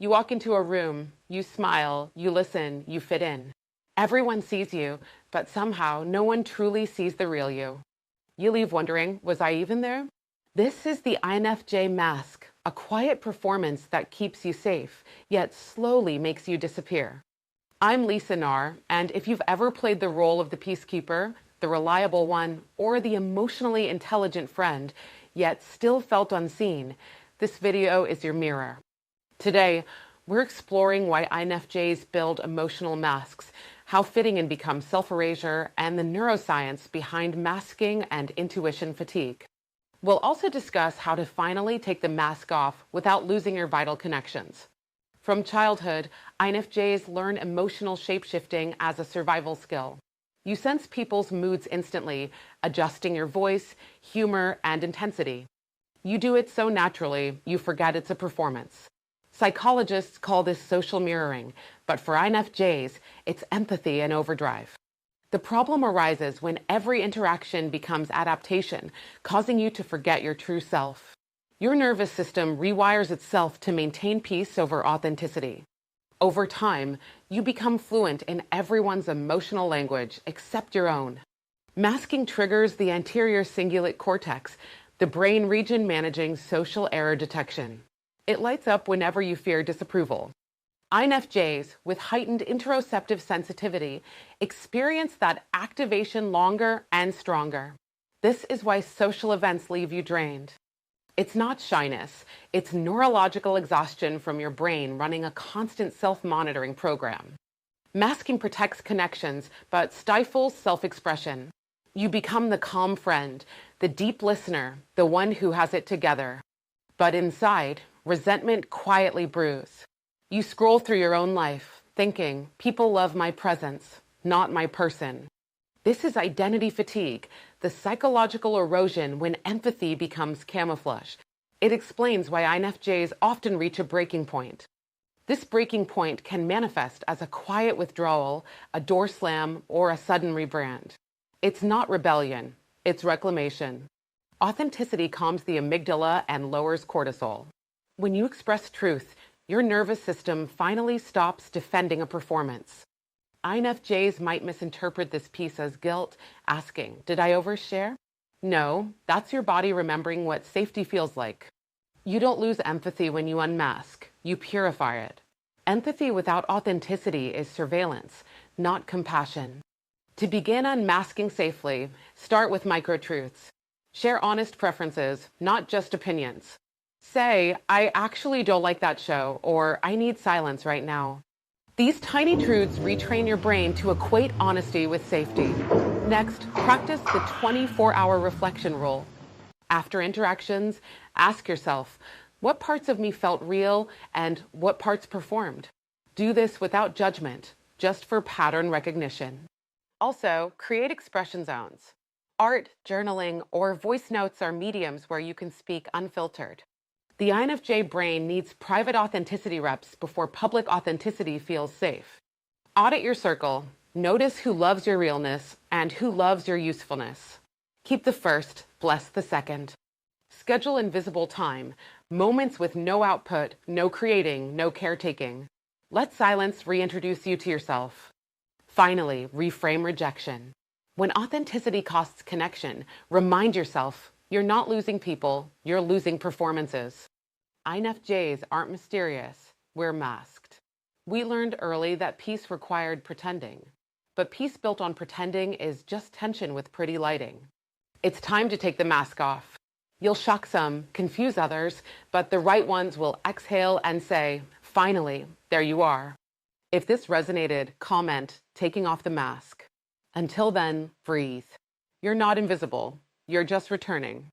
You walk into a room, you smile, you listen, you fit in. Everyone sees you, but somehow no one truly sees the real you. You leave wondering, was I even there? This is the INFJ Mask, a quiet performance that keeps you safe, yet slowly makes you disappear. I'm Lisa Nahr, and if you've ever played the role of the peacekeeper, the reliable one, or the emotionally intelligent friend, yet still felt unseen, this video is your mirror. Today, we're exploring why INFJs build emotional masks, how fitting in becomes self-erasure, and the neuroscience behind masking and intuition fatigue. We'll also discuss how to finally take the mask off without losing your vital connections. From childhood, INFJs learn emotional shapeshifting as a survival skill. You sense people's moods instantly, adjusting your voice, humor, and intensity. You do it so naturally, you forget it's a performance. Psychologists call this social mirroring, but for INFJs, it's empathy and overdrive. The problem arises when every interaction becomes adaptation, causing you to forget your true self. Your nervous system rewires itself to maintain peace over authenticity. Over time, you become fluent in everyone's emotional language except your own. Masking triggers the anterior cingulate cortex, the brain region managing social error detection. It lights up whenever you fear disapproval. INFJs with heightened interoceptive sensitivity experience that activation longer and stronger. This is why social events leave you drained. It's not shyness, it's neurological exhaustion from your brain running a constant self-monitoring program. Masking protects connections, but stifles self-expression. You become the calm friend, the deep listener, the one who has it together. But inside, resentment quietly brews. You scroll through your own life, thinking, people love my presence, not my person. This is identity fatigue, the psychological erosion when empathy becomes camouflage. It explains why INFJs often reach a breaking point. This breaking point can manifest as a quiet withdrawal, a door slam, or a sudden rebrand. It's not rebellion, it's reclamation. Authenticity calms the amygdala and lowers cortisol. When you express truth, your nervous system finally stops defending a performance. INFJs might misinterpret this piece as guilt, asking, did I overshare? No, that's your body remembering what safety feels like. You don't lose empathy when you unmask, you purify it. Empathy without authenticity is surveillance, not compassion. To begin unmasking safely, start with micro-truths. Share honest preferences, not just opinions. Say, I actually don't like that show, or I need silence right now. These tiny truths retrain your brain to equate honesty with safety. Next, practice the 24-hour reflection rule. After interactions, ask yourself, what parts of me felt real and what parts performed? Do this without judgment, just for pattern recognition. Also, create expression zones. Art, journaling, or voice notes are mediums where you can speak unfiltered. The INFJ brain needs private authenticity reps before public authenticity feels safe. Audit your circle. Notice who loves your realness and who loves your usefulness. Keep the first, bless the second. Schedule invisible time, moments with no output, no creating, no caretaking. Let silence reintroduce you to yourself. Finally, reframe rejection. When authenticity costs connection, remind yourself, you're not losing people, you're losing performances. INFJs aren't mysterious, we're masked. We learned early that peace required pretending. But peace built on pretending is just tension with pretty lighting. It's time to take the mask off. You'll shock some, confuse others, but the right ones will exhale and say, finally, there you are. If this resonated, comment, taking off the mask. Until then, breathe. You're not invisible. You're just returning.